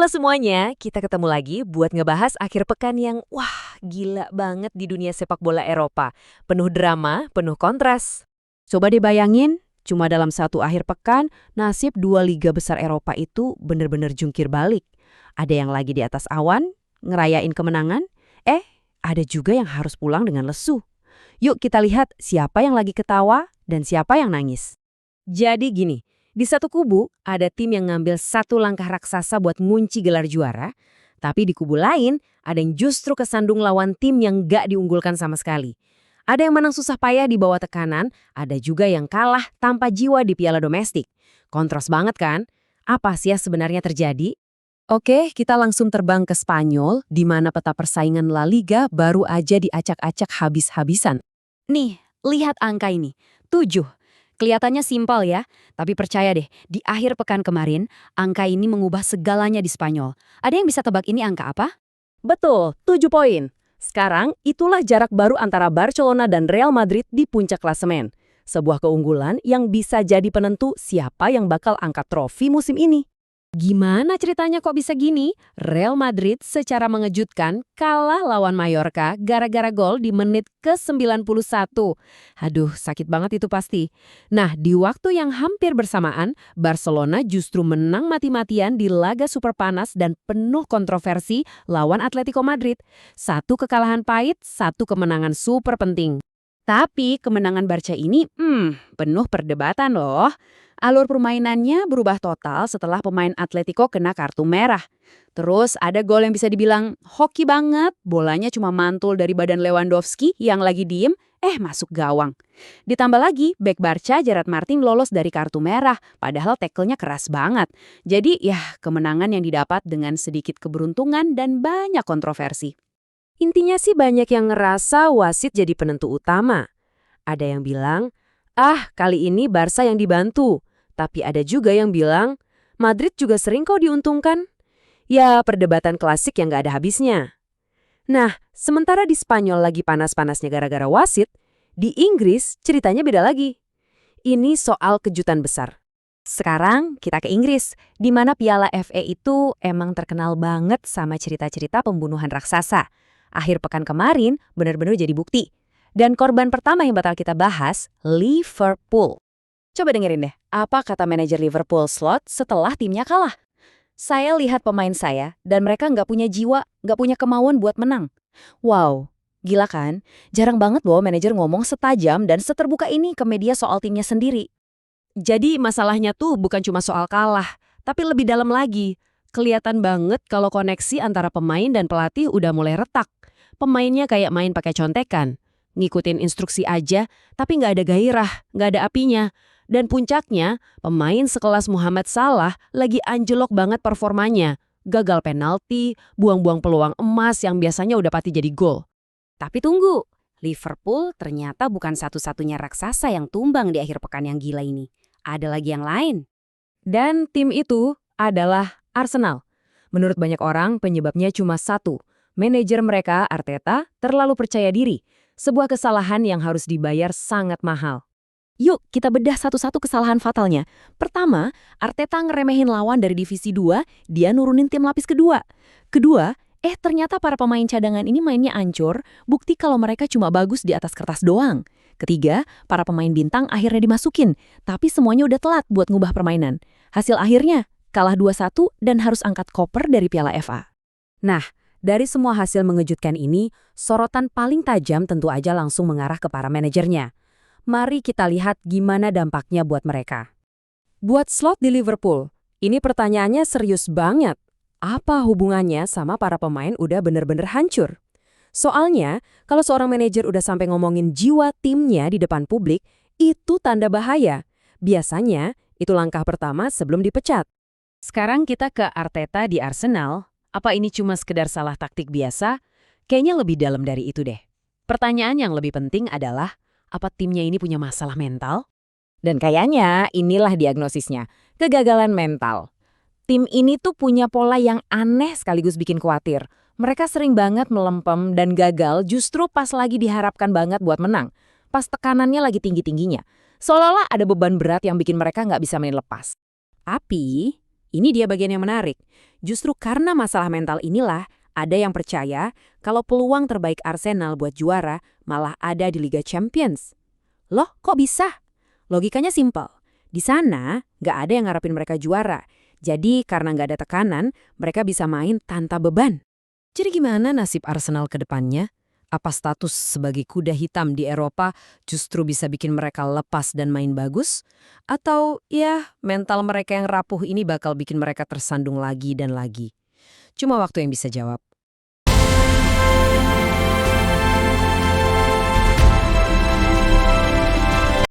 Halo semuanya, kita ketemu lagi buat ngebahas akhir pekan yang gila banget di dunia sepak bola Eropa. Penuh drama, penuh kontras. Coba dibayangin, cuma dalam satu akhir pekan, nasib dua liga besar Eropa itu bener-bener jungkir balik. Ada yang lagi di atas awan, ngerayain kemenangan, ada juga yang harus pulang dengan lesu. Yuk kita lihat siapa yang lagi ketawa dan siapa yang nangis. Jadi gini, di satu kubu ada tim yang ngambil satu langkah raksasa buat ngunci gelar juara, tapi di kubu lain ada yang justru kesandung lawan tim yang gak diunggulkan sama sekali. Ada yang menang susah payah di bawah tekanan, ada juga yang kalah tanpa jiwa di piala domestik. Kontras banget kan? Apa sih yang sebenarnya terjadi? Oke, kita langsung terbang ke Spanyol, di mana peta persaingan La Liga baru aja diacak-acak habis-habisan. Nih, lihat angka ini. 7. Kelihatannya simpel ya, tapi percaya deh, di akhir pekan kemarin, angka ini mengubah segalanya di Spanyol. Ada yang bisa tebak ini angka apa? Betul, 7 poin. Sekarang, itulah jarak baru antara Barcelona dan Real Madrid di puncak klasemen. Sebuah keunggulan yang bisa jadi penentu siapa yang bakal angkat trofi musim ini. Gimana ceritanya kok bisa gini? Real Madrid secara mengejutkan kalah lawan Mallorca gara-gara gol di menit ke-91. Aduh, sakit banget itu pasti. Nah, di waktu yang hampir bersamaan, Barcelona justru menang mati-matian di laga super panas dan penuh kontroversi lawan Atletico Madrid. Satu kekalahan pahit, satu kemenangan super penting. Tapi kemenangan Barca ini, penuh perdebatan loh. Alur permainannya berubah total setelah pemain Atletico kena kartu merah. Terus ada gol yang bisa dibilang hoki banget, bolanya cuma mantul dari badan Lewandowski yang lagi diem, masuk gawang. Ditambah lagi, bek Barca Gerard Martin lolos dari kartu merah, padahal tackle-nya keras banget. Jadi kemenangan yang didapat dengan sedikit keberuntungan dan banyak kontroversi. Intinya sih banyak yang ngerasa wasit jadi penentu utama. Ada yang bilang, kali ini Barca yang dibantu. Tapi ada juga yang bilang, Madrid juga sering kok diuntungkan. Ya, perdebatan klasik yang gak ada habisnya. Nah, sementara di Spanyol lagi panas-panasnya gara-gara wasit, di Inggris ceritanya beda lagi. Ini soal kejutan besar. Sekarang kita ke Inggris, di mana Piala FA itu emang terkenal banget sama cerita-cerita pembunuhan raksasa. Akhir pekan kemarin benar-benar jadi bukti. Dan korban pertama yang bakal kita bahas, Liverpool. Coba dengerin deh, apa kata manajer Liverpool Slot setelah timnya kalah? Saya lihat pemain saya, dan mereka nggak punya jiwa, nggak punya kemauan buat menang. Wow, gila kan? Jarang banget loh manajer ngomong setajam dan seterbuka ini ke media soal timnya sendiri. Jadi masalahnya tuh bukan cuma soal kalah, tapi lebih dalam lagi. Kelihatan banget kalau koneksi antara pemain dan pelatih udah mulai retak. Pemainnya kayak main pakai contekan. Ngikutin instruksi aja, tapi nggak ada gairah, nggak ada apinya. Dan puncaknya, pemain sekelas Mohamed Salah lagi anjlok banget performanya. Gagal penalti, buang-buang peluang emas yang biasanya udah pasti jadi gol. Tapi tunggu, Liverpool ternyata bukan satu-satunya raksasa yang tumbang di akhir pekan yang gila ini. Ada lagi yang lain. Dan tim itu adalah Arsenal. Menurut banyak orang, penyebabnya cuma satu. Manajer mereka, Arteta, terlalu percaya diri. Sebuah kesalahan yang harus dibayar sangat mahal. Yuk, kita bedah satu-satu kesalahan fatalnya. Pertama, Arteta ngeremehin lawan dari divisi 2, dia nurunin tim lapis kedua. Kedua, ternyata para pemain cadangan ini mainnya ancur, bukti kalau mereka cuma bagus di atas kertas doang. Ketiga, para pemain bintang akhirnya dimasukin, tapi semuanya udah telat buat ngubah permainan. Hasil akhirnya, kalah 2-1 dan harus angkat koper dari Piala FA. Nah, dari semua hasil mengejutkan ini, sorotan paling tajam tentu aja langsung mengarah ke para manajernya. Mari kita lihat gimana dampaknya buat mereka. Buat Slot di Liverpool, ini pertanyaannya serius banget. Apa hubungannya sama para pemain udah bener-bener hancur? Soalnya, kalau seorang manajer udah sampai ngomongin jiwa timnya di depan publik, itu tanda bahaya. Biasanya, itu langkah pertama sebelum dipecat. Sekarang kita ke Arteta di Arsenal. Apa ini cuma sekedar salah taktik biasa? Kayaknya lebih dalam dari itu deh. Pertanyaan yang lebih penting adalah, apa timnya ini punya masalah mental? Dan kayaknya inilah diagnosisnya, kegagalan mental. Tim ini tuh punya pola yang aneh sekaligus bikin khawatir. Mereka sering banget melempem dan gagal justru pas lagi diharapkan banget buat menang. Pas tekanannya lagi tinggi-tingginya. Seolah-olah ada beban berat yang bikin mereka nggak bisa main lepas. Tapi, Ini dia bagian yang menarik. Justru karena masalah mental inilah, ada yang percaya kalau peluang terbaik Arsenal buat juara malah ada di Liga Champions. Loh, kok bisa? Logikanya simpel. Di sana, nggak ada yang ngarepin mereka juara. Jadi, karena nggak ada tekanan, mereka bisa main tanpa beban. Jadi gimana nasib Arsenal ke depannya? Apa status sebagai kuda hitam di Eropa justru bisa bikin mereka lepas dan main bagus? Atau ya mental mereka yang rapuh ini bakal bikin mereka tersandung lagi dan lagi? Cuma waktu yang bisa jawab.